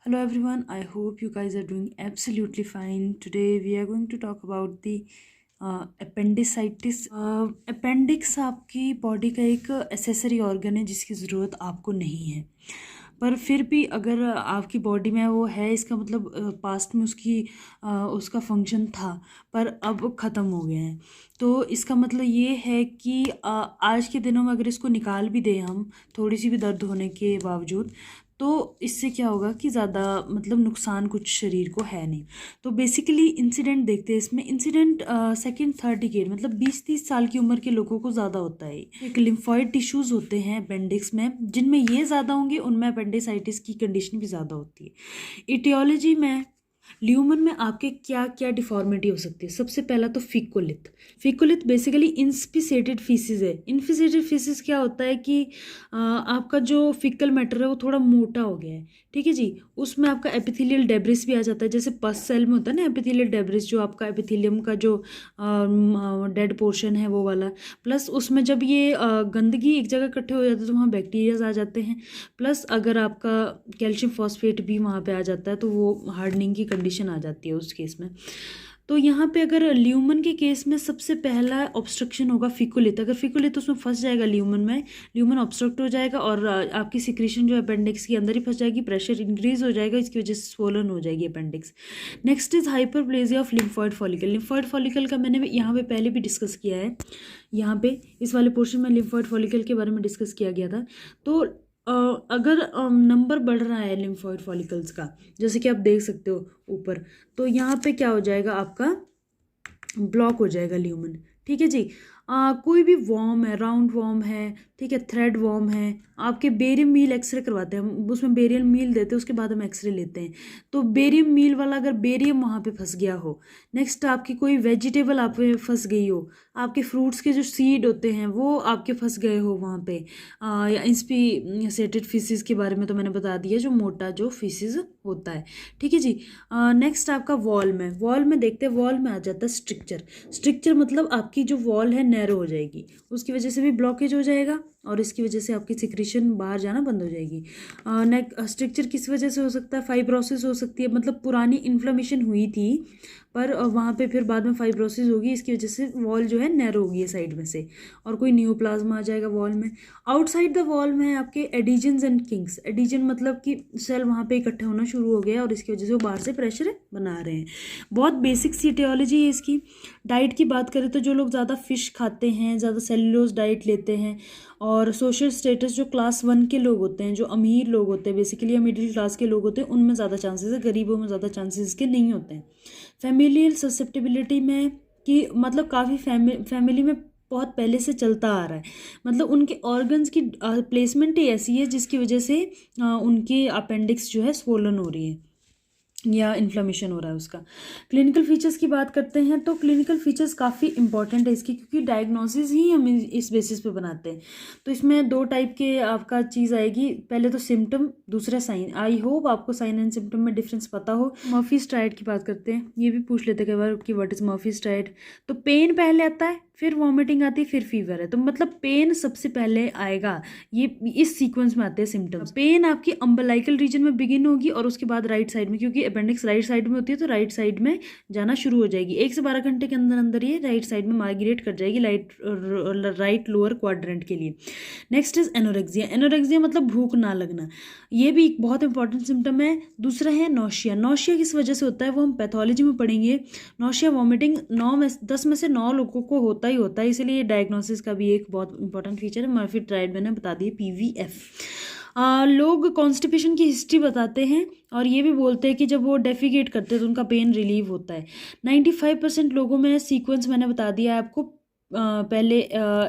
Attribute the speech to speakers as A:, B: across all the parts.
A: Hello everyone, I hope you guys are doing absolutely fine. Today we are going to talk about the appendicitis. Appendix आपकी body का एक accessory organ है जिसकी ज़रूरत आपको नहीं है, पर फिर भी अगर आपकी बॉडी में वो है, इसका मतलब पास्ट में उसका फंक्शन था पर अब ख़त्म हो गया है। तो इसका मतलब ये है कि आज के दिनों में अगर इसको निकाल भी दें हम थोड़ी सी भी दर्द होने के बावजूद, तो इससे क्या होगा कि ज़्यादा मतलब नुकसान कुछ शरीर को है नहीं। तो बेसिकली इंसिडेंट देखते हैं इसमें। इंसिडेंट सेकंड थर्ड डिकेड मतलब 20-30 साल की उम्र के लोगों को ज़्यादा होता है। एक लिम्फॉइड टिश्यूज़ होते हैं अपेंडिक्स में, जिनमें ये ज़्यादा होंगे उनमें अपेंडिसाइटिस की कंडीशन भी ज़्यादा होती है। इटियोलॉजी में ल्यूमन में आपके क्या क्या डिफॉर्मिटी हो सकती है। सबसे पहला तो फिकुलित बेसिकली इंस्पिसेटेड फीसिस है। इन्फिसेटेड फीसिस क्या होता है कि आपका जो फिकल मैटर है वो थोड़ा मोटा हो गया है, ठीक है जी। उसमें आपका एपिथेलियल डेब्रिस भी आ जाता है, जैसे पस सेल में होता है ना एपिथेलियल डेब्रिस, जो आपका एपिथेलियम का जो डेड पोर्शन है वो वाला। प्लस उसमें जब ये गंदगी एक जगह इकट्ठे हो जाते हैं तो वहाँ बैक्टीरियाज आ जाते हैं। प्लस अगर आपका कैल्शियम फॉस्फेट भी वहाँ पे आ जाता है तो वो हार्डनिंग की कंडीशन आ जाती है उस केस में। तो यहाँ पे अगर ल्यूमन के केस में सबसे पहला ऑब्स्ट्रक्शन होगा फिकुलित। अगर फिकुलित उसमें फंस जाएगा ल्यूमन में, ल्यूमन ऑब्स्ट्रक्ट हो जाएगा और आपकी सिक्रीशन जो अपेंडिक्स के अंदर ही फंस जाएगी, प्रेशर इंक्रीज हो जाएगा, इसकी वजह से स्वोलन हो जाएगी appendix. Next is hyperplasia of lymphoid follicle. Lymphoid follicle का मैंने यहाँ पे पहले भी डिस्कस किया है। यहाँ पे इस वाले पोर्शन में लिम्फॉइड फॉलिकल के बारे में डिस्कस किया गया था। तो अगर नंबर बढ़ रहा है लिम्फॉइड फॉलिकल्स का, जैसे कि आप देख सकते हो ऊपर, तो यहाँ पे क्या हो जाएगा, आपका ब्लॉक हो जाएगा ल्यूमन, ठीक है जी। कोई भी वॉर्म है, राउंड वॉर्म है, ठीक है, थ्रेड वॉर्म है, आपके बेरियम मील एक्सरे करवाते हैं हम, उसमें बेरियम मील देते हैं, उसके बाद हम एक्सरे लेते हैं। तो बेरियम मील वाला अगर बेरियम वहाँ पे फंस गया हो, नेक्स्ट आपकी कोई वेजिटेबल आप पे फंस गई हो, आपके फ्रूट्स के जो सीड होते हैं वो आपके फंस गए हो वहाँ पे, या इंस्पिसेटेड फिशिस के बारे में तो मैंने बता दिया, जो मोटा जो फिशिस होता है, ठीक है जी। नेक्स्ट आपका वॉल में देखते हैं, वॉल में आ जाता है स्ट्रिक्चर मतलब आपकी जो वॉल है नैरो हो जाएगी, उसकी वजह से भी ब्लॉकेज हो जाएगा और इसकी वजह से आपकी सिक्रीशन बाहर जाना बंद हो जाएगी। स्ट्रक्चर किस वजह से हो सकता है, फाइब्रोसिस हो सकती है, मतलब पुरानी इन्फ्लेमेशन हुई थी पर वहाँ पे फिर बाद में फाइब्रोसिस होगी, इसकी वजह से वॉल जो है नैरो होगी साइड में से, और कोई न्यूप्लाज्मा आ जाएगा वॉल में। आउटसाइड द वॉल में आपके एडिजन्स एंड किंग्स। एडिजन मतलब कि सेल वहाँ पे इकट्ठे होना शुरू हो गया और इसकी वजह से वो बाहर से प्रेशर बना रहे हैं। बहुत बेसिक सी टियोलॉजी है इसकी। डाइट की बात करें तो जो लोग ज़्यादा फिश खाते हैं, ज़्यादा सेलुलोज डाइट लेते हैं, और सोशल स्टेटस जो क्लास 1 के लोग होते हैं, जो अमीर लोग होते हैं बेसिकली, या मिडिल क्लास के लोग होते हैं, उनमें ज़्यादा चांसेस है, गरीबों में ज़्यादा चांसेस के नहीं होते हैं। फैमिलियल ससेप्टिबिलिटी में कि मतलब काफ़ी फैमिली में बहुत पहले से चलता आ रहा है, मतलब उनके ऑर्गन्स की प्लेसमेंट ही ऐसी है जिसकी वजह से उनकी अपेंडिक्स जो है स्वोलन हो रही है या इन्फ्लेमेशन हो रहा है उसका। क्लिनिकल फीचर्स की बात करते हैं तो क्लिनिकल फीचर्स काफ़ी इंपॉर्टेंट है इसकी, क्योंकि डायग्नोसिस ही हम इस बेसिस पे बनाते हैं। तो इसमें 2 टाइप के आपका चीज़ आएगी, पहले तो सिम्टम, दूसरा साइन। आई होप आपको साइन एंड सिम्टम में डिफरेंस पता हो। मर्फी स्ट्राइड की बात करते हैं, ये भी पूछ लेते कई बार कि व्हाट इज़ मर्फी स्ट्राइड। तो पेन पहले आता है, फिर वॉमिटिंग आती है, फिर फीवर है, तो मतलब पेन सबसे पहले आएगा। ये इस सीक्वेंस में आते हैं सिम्टम्स। पेन आपकी अम्बलाइकल रीजन में बिगिन होगी और उसके बाद राइट साइड में, क्योंकि अपेंडिक्स राइट साइड में होती है तो राइट साइड में जाना शुरू हो जाएगी। 1 से 12 घंटे के अंदर अंदर ये राइट साइड में माइग्रेट कर जाएगी, राइट लोअर क्वाड्रेंट के लिए। Next is anorexia. एनोरेक्सिया मतलब भूख ना लगना, ये भी एक बहुत इंपॉर्टेंट सिम्टम है। दूसरा है नौशिया। नौशिया किस वजह से होता है वो हम पैथोलॉजी में पढ़ेंगे। नौशिया वॉमिटिंग 10 में से 9 लोगों को होता ही होता है, इसलिए डायग्नोसिस का भी एक बहुत इंपॉर्टेंट फीचर है। मर्फी स्ट्राइड मैंने बता दी, PVF। लोग कॉन्स्टिपेशन की हिस्ट्री बताते हैं और ये भी बोलते हैं कि जब वो डेफिकेट करते हैं तो उनका पेन रिलीव होता है। 95% लोगों में सीक्वेंस मैंने बता दिया है आपको। पहले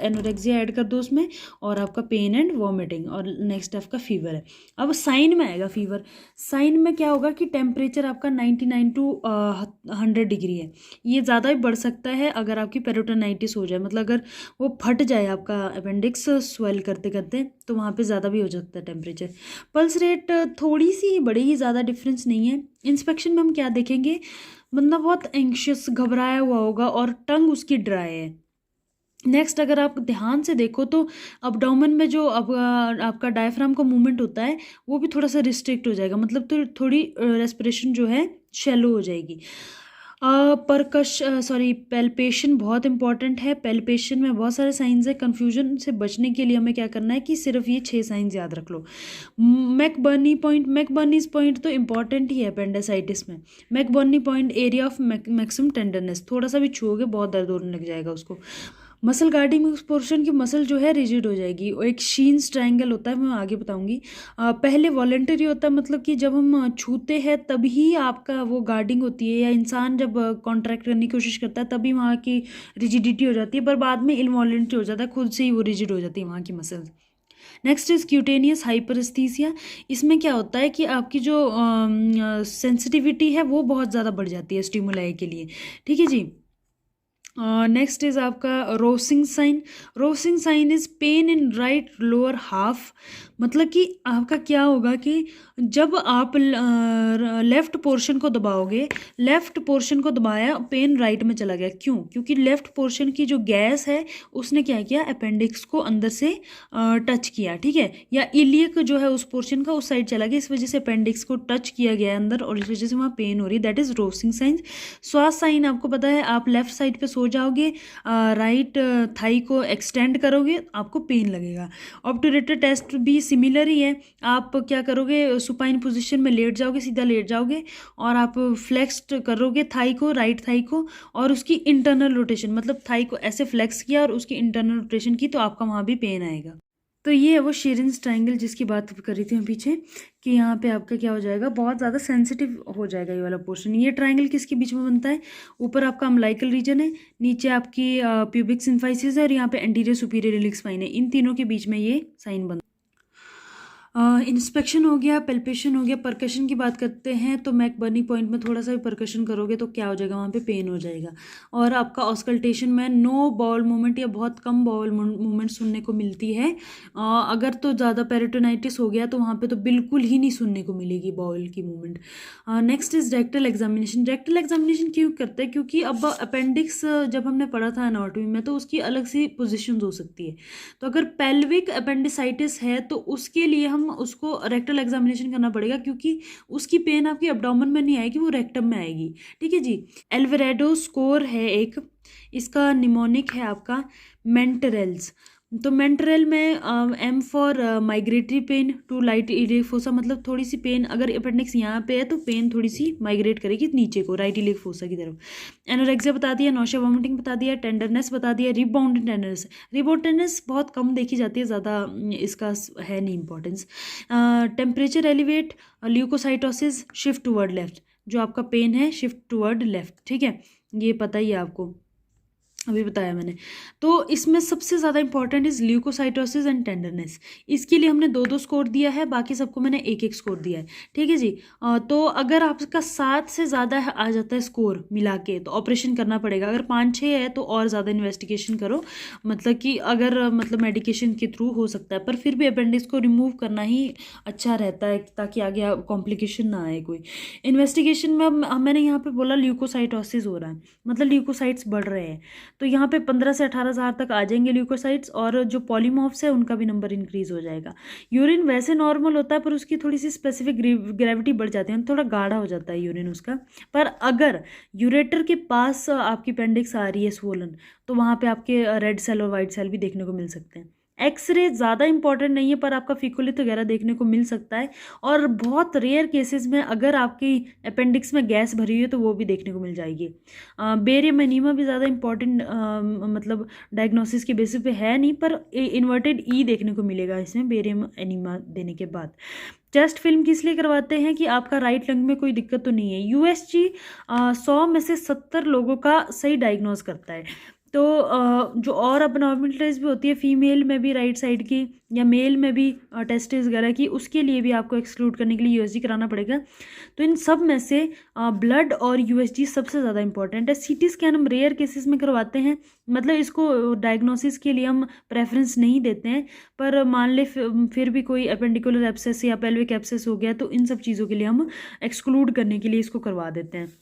A: एनोरेक्सिया ऐड कर दो उसमें, और आपका पेन एंड वॉमिटिंग, और नेक्स्ट आपका फीवर है। अब साइन में आएगा फीवर। साइन में क्या होगा कि टेम्परेचर आपका 99 to 100 डिग्री है। ये ज़्यादा भी बढ़ सकता है अगर आपकी पेरिटोनाइटिस हो जाए, मतलब अगर वो फट जाए आपका अपेंडिक्स स्वेल करते करते, तो वहाँ पे ज़्यादा भी हो सकता है टेम्परेचर। पल्स रेट थोड़ी सी बढ़ेगी, ज़्यादा डिफरेंस नहीं है। इंस्पेक्शन में हम क्या देखेंगे, बंदा बहुत एंशियस घबराया हुआ होगा और टंग उसकी ड्राई है, नेक्स्ट अगर आप ध्यान से देखो तो अबडोमेन में जो अब आपका डायफ्राम का मूवमेंट होता है वो भी थोड़ा सा रिस्ट्रिक्ट हो जाएगा, मतलब तो थोड़ी रेस्पिरेशन जो है शैलो हो जाएगी। पेल्पेशन बहुत इंपॉर्टेंट है। पेल्पेशन में बहुत सारे साइंस है। कन्फ्यूजन से बचने के लिए हमें क्या करना है कि सिर्फ ये 6 साइंस याद रख लो। मैकबर्नीज पॉइंट तो इंपॉर्टेंट ही है अपेंडिसाइटिस में। McBurney point area of maximum tenderness, थोड़ा सा भी छूओगे बहुत दर्द होने लग जाएगा उसको। मसल गार्डिंग पोर्शन की मसल जो है रिजिड हो जाएगी। और एक शीन्स ट्रायंगल होता है, मैं आगे बताऊंगी। पहले वॉलेंटरी होता है, मतलब कि जब हम छूते हैं तभी आपका वो गार्डिंग होती है, या इंसान जब कॉन्ट्रैक्ट करने की कोशिश करता है तभी वहाँ की रिजिडिटी हो जाती है, पर बाद में इनवॉलेंटरी हो जाता है, खुद से ही वो रिजिड हो जाती है वहाँ की muscle. Next is cutaneous hyperaesthesia. इसमें क्या होता है कि आपकी जो सेंसिटिविटी है वो बहुत ज़्यादा बढ़ जाती है स्टिमुलाई के लिए। ठीक है जी। नेक्स्ट इज आपका Rovsing sign. Rovsing sign is pain in right lower half, मतलब कि आपका क्या होगा कि जब आप लेफ्ट पोर्शन को दबाओगे, लेफ्ट पोर्शन को दबाया, पेन राइट में चला गया। क्यों? क्योंकि लेफ्ट पोर्शन की जो गैस है उसने क्या किया, अपेंडिक्स को अंदर से टच किया, ठीक है, या इलियक जो है उस पोर्शन का उस साइड चला गया, इस वजह से अपेंडिक्स को टच किया गया अंदर और इस वजह से वहाँ पेन हो रही है। That is Rovsing sign. श्वास साइन आपको पता है, आप लेफ्ट साइड पे सो जाओगे, राइट थाई को एक्सटेंड करोगे, आपको पेन लगेगा। ऑब्टूरेटर टेस्ट भी सिमिलर ही है। आप क्या करोगे, सुपाइन पोजीशन में लेट जाओगे, सीधा लेट जाओगे और आप फ्लेक्स्ड करोगे थाई को, राइट थाई को, और उसकी इंटरनल रोटेशन, मतलब थाई को ऐसे फ्लेक्स किया और उसकी इंटरनल रोटेशन की, तो आपका वहाँ भी पेन आएगा। तो ये है वो शेरिन्स ट्रायंगल जिसकी बात कर रही थी मैं पीछे, कि यहाँ पे आपका क्या हो जाएगा, बहुत ज़्यादा सेंसिटिव हो जाएगा ये वाला पोर्शन। ये ट्रायंगल किसके बीच में बनता है? ऊपर आपका अम्लाइकल रीजन है, नीचे आपकी प्यूबिक सिम्फाइसिस है, और यहाँ पे एंटीरियर सुपीरियर इलिक स्पाइन है। इन तीनों के बीच में ये साइन बनता है। इंस्पेक्शन हो गया, पेल्पेशन हो गया। परकशन की बात करते हैं तो मैकबर्नी पॉइंट में थोड़ा सा भी परकशन करोगे तो क्या हो जाएगा, वहाँ पे पेन हो जाएगा। और आपका ऑस्कल्टेशन में नो बाउल मूवमेंट या बहुत कम बाउल मूवमेंट सुनने को मिलती है। अगर तो ज़्यादा पेरिटोनाइटिस हो गया तो वहाँ पे तो बिल्कुल ही नहीं सुनने को मिलेगी बाउल की movement. Next is rectal examination. Rectal examination क्यों करते हैं? क्योंकि अब अपेंडिक्स जब हमने पढ़ा था एनाटॉमी में तो उसकी अलग सी पोजिशन हो सकती है। तो अगर पेल्विक अपेंडिसाइटिस है तो उसके लिए हम उसको रेक्टल एग्जामिनेशन करना पड़ेगा, क्योंकि उसकी पेन आपकी एब्डोमेन में नहीं आएगी, वो रेक्टम में आएगी। ठीक है जी। एल्वेरेडो स्कोर है एक, इसका निमोनिक है आपका मेंटरेल्स। तो मेंटरेल में M for migratory pain to right iliac fossa, मतलब थोड़ी सी पेन, अगर अपेंडिक्स यहाँ पे है तो पेन थोड़ी सी माइग्रेट करेगी नीचे को, राइट इलिक फोसा की तरफ। एनोरेक्सिया बता दिया, नौशा वॉमिटिंग बता दिया, टेंडरनेस बता दिया, रिबाउंड टेंडरनेस। रिबाउंड टेंडरनेस बहुत कम देखी जाती है, ज़्यादा इसका है नहीं importance. Temperature elevate, leukocytosis, shift toward left, जो आपका पेन है शिफ्ट टूवर्ड लेफ्ट, ठीक है, ये पता ही है आपको, अभी बताया मैंने। तो इसमें सबसे ज़्यादा important is leukocytosis and tenderness. इसके लिए हमने 2-2 स्कोर दिया है, बाकी सबको मैंने 1-1 स्कोर दिया है। ठीक है जी। तो अगर आपका 7 से ज़्यादा आ जाता है स्कोर मिला के तो ऑपरेशन करना पड़ेगा। अगर 5-6 है तो और ज़्यादा इन्वेस्टिगेशन करो, मतलब कि अगर मतलब मेडिकेशन के थ्रू हो सकता है, पर फिर भी अपेंडिक्स को रिमूव करना ही अच्छा रहता है ताकि आगे कॉम्प्लिकेशन ना आए कोई। इन्वेस्टिगेशन में मैंने यहाँ पे बोला ल्यूकोसाइटोसिस हो रहा है, मतलब ल्यूकोसाइट्स बढ़ रहे हैं, तो यहाँ पे 15 से 18 हज़ार तक आ जाएंगे ल्यूकोसाइट्स, और जो पॉलीमॉर्फ्स है उनका भी नंबर इंक्रीज हो जाएगा। यूरिन वैसे नॉर्मल होता है पर उसकी थोड़ी सी स्पेसिफिक ग्रेविटी बढ़ जाती है, थोड़ा गाढ़ा हो जाता है यूरिन उसका। पर अगर यूरेटर के पास आपकी अपेंडिक्स आ रही है स्वोलन, तो वहाँ पे आपके रेड सेल और वाइट सेल भी देखने को मिल सकते हैं। एक्सरे ज़्यादा इंपॉर्टेंट नहीं है पर आपका फिकोलिथ वगैरह देखने को मिल सकता है, और बहुत रेयर केसेस में अगर आपकी अपेंडिक्स में गैस भरी हुई है तो वो भी देखने को मिल जाएगी। बेरियम एनीमा भी ज़्यादा इंपॉर्टेंट मतलब डायग्नोसिस के बेसिस पे है नहीं, पर इन्वर्टेड ई देखने को मिलेगा इसमें बेरियम एनीमा देने के बाद। चेस्ट फिल्म किस लिए करवाते हैं कि आपका राइट लंग में कोई दिक्कत तो नहीं है। यूएसजी 100 में से 70 लोगों का सही डायग्नोज करता है। तो जो और अबनॉर्मलिटीज भी होती है फीमेल में भी राइट साइड की, या मेल में भी टेस्टिस वगैरह की, उसके लिए भी आपको एक्सक्लूड करने के लिए यूएसजी कराना पड़ेगा। तो इन सब में से ब्लड और यूएसजी सबसे ज़्यादा इंपॉर्टेंट है। सीटी स्कैन हम रेयर केसेस में करवाते हैं, मतलब इसको डायग्नोसिस के लिए हम प्रेफरेंस नहीं देते हैं, पर मान ले फिर भी कोई अपेंडिकुलर एब्सेस या पेल्विक एब्सेस हो गया तो इन सब चीज़ों के लिए हम एक्सक्लूड करने के लिए इसको करवा देते हैं।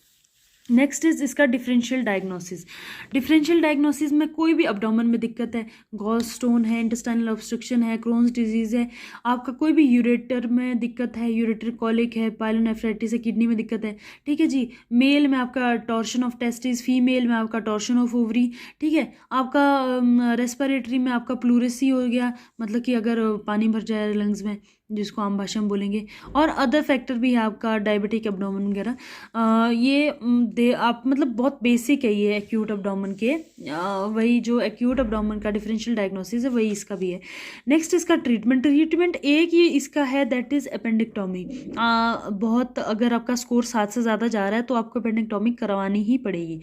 A: नेक्स्ट इज इसका डिफरेंशियल डायग्नोसिस। डिफरेंशियल डायग्नोसिस में कोई भी अब्डोमेन में दिक्कत है, गॉल स्टोन है, इंटेस्टाइनल ऑब्स्ट्रक्शन है, क्रोन्स डिजीज है, आपका कोई भी यूरेटर में दिक्कत है, यूरेटर कॉलिक है, पायलोनेफ्राइटिस है, किडनी में दिक्कत है, ठीक है जी। मेल में आपका टॉर्शन ऑफ टेस्टिस, फीमेल में आपका टॉर्शन ऑफ ओवरी, ठीक है। आपका रेस्पिरेटरी में आपका प्लूरेसी हो गया, मतलब कि अगर पानी भर जाए लंग्स में, जिसको आम भाषा में बोलेंगे। और अदर फैक्टर भी है आपका डायबिटिक एब्डोमेन वगैरह। ये दे आप मतलब बहुत बेसिक है ये एक्यूट अब्डोमेन के। वही जो एक्यूट अब्डोमेन का डिफरेंशियल डायग्नोसिस है वही इसका भी है। नेक्स्ट इसका ट्रीटमेंट एक ही इसका है, दैट इज़ एपेंडिक्टोमी। बहुत अगर आपका स्कोर 7 से ज़्यादा जा रहा है तो आपको एपेंडिक्टोमी करवानी ही पड़ेगी।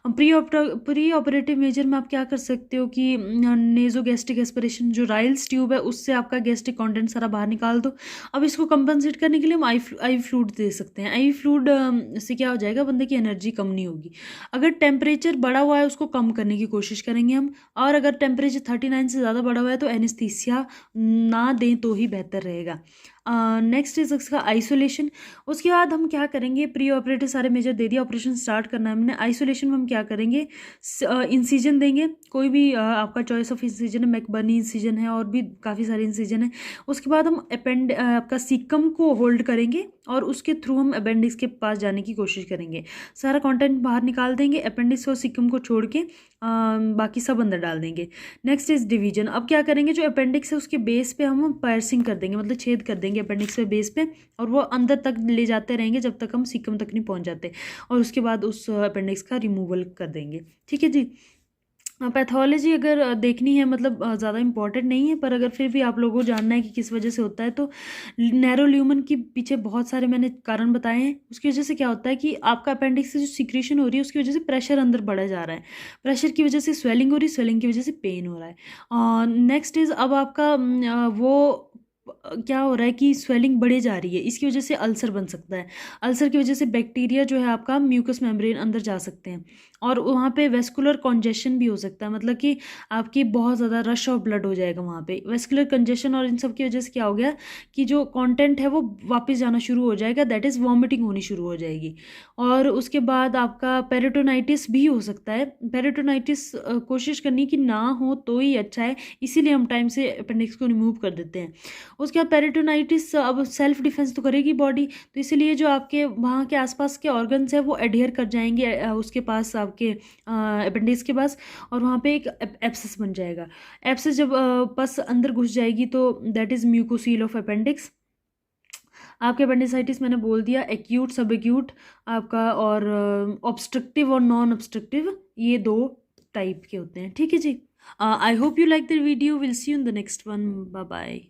A: प्री ऑपरेटिव मेजर में आप क्या कर सकते हो कि नेजो गैस्ट्रिक एस्पिरेशन, जो राइल्स ट्यूब है उससे आपका गैस्ट्रिक कंटेंट सारा बाहर निकाल दो। अब इसको कंपनसेट करने के लिए हम आई फ्लूइड दे सकते हैं। आई फ्लूइड से क्या हो जाएगा, बंदे की एनर्जी कम नहीं होगी। अगर टेम्परेचर बढ़ा हुआ है उसको कम करने की कोशिश करेंगे हम, और अगर टेम्परेचर 39 से ज़्यादा बढ़ा हुआ है तो एनेस्थीसिया ना दें तो ही बेहतर रहेगा। नेक्स्ट इज इसका आइसोलेशन। उसके बाद हम क्या करेंगे, प्री ऑपरेटिव सारे मेजर दे दिया, ऑपरेशन स्टार्ट करना है हमने। आइसोलेशन में हम क्या करेंगे, इंसिजन देंगे, कोई भी आपका चॉइस ऑफ इंसिजन है, मैकबर्नी इंसिजन है और भी काफ़ी सारे इंसिजन है। उसके बाद हम आपका सीकम को होल्ड करेंगे और उसके थ्रू हम अपेंडिक्स के पास जाने की कोशिश करेंगे। सारा कंटेंट बाहर निकाल देंगे, अपेंडिक्स और सीकम को छोड़ के बाकी सब अंदर डाल देंगे। Next is division. अब क्या करेंगे, जो अपेंडिक्स है उसके बेस पे हम पायर्सिंग कर देंगे, मतलब छेद कर देंगे अपेंडिक्स के बेस पे, और वो अंदर तक ले जाते रहेंगे जब तक हम सीकम तक नहीं पहुंच जाते, और उसके बाद उस अपेंडिक्स का रिमूवल कर देंगे, ठीक है जी। पैथोलॉजी अगर देखनी है, मतलब ज़्यादा इंपॉर्टेंट नहीं है, पर अगर फिर भी आप लोगों को जानना है कि किस वजह से होता है, तो नैरो ल्यूमन के पीछे बहुत सारे मैंने कारण बताए हैं। उसकी वजह से क्या होता है कि आपका अपेंडिक्स से जो सिक्रीशन हो रही है उसकी वजह से प्रेशर अंदर बढ़ा जा रहा है, प्रेशर की वजह से स्वेलिंग हो रही है, स्वेलिंग की वजह से पेन हो रहा है। नेक्स्ट इज़ अब आपका वो क्या हो रहा है कि स्वेलिंग बढ़े जा रही है, इसकी वजह से अल्सर बन सकता है। अल्सर की वजह से बैक्टीरिया जो है आपका म्यूकस मेम्ब्रेन अंदर जा सकते हैं, और वहाँ पे वेस्कुलर कॉन्जेशन भी हो सकता है, मतलब कि आपकी बहुत ज़्यादा रश ऑफ ब्लड हो जाएगा वहाँ पे। वेस्कुलर कंजेशन और इन सब की वजह से क्या हो गया कि जो कंटेंट है वो वापस जाना शुरू हो जाएगा, दैट इज़ वॉमिटिंग होनी शुरू हो जाएगी। और उसके बाद आपका पेरिटोनाइटिस भी हो सकता है। पेरिटोनाइटिस कोशिश करनी कि ना हो तो ही अच्छा है, इसीलिए हम टाइम से अपेंडिक्स को रिमूव कर देते हैं। उसके बाद पेरिटोनाइटिस अब सेल्फ डिफेंस तो करेगी बॉडी, तो इसीलिए जो आपके वहाँ के आसपास के ऑर्गन्स है वो एडहेयर कर जाएंगे उसके पास, आपके अपेंडिक्स के पास, और वहाँ पे एक एब्सेस बन जाएगा। एब्सेस जब पस अंदर घुस जाएगी तो दैट इज़ म्यूकोसील ऑफ अपेंडिक्स। आपके अपेंडिसाइटिस मैंने बोल दिया, एक्यूट, सब एक्यूट आपका, और ऑब्स्ट्रक्टिव और नॉन ऑब्स्ट्रक्टिव, ये 2 टाइप के होते हैं, ठीक है जी। I hope you like the video, will see you in the next one, bye bye.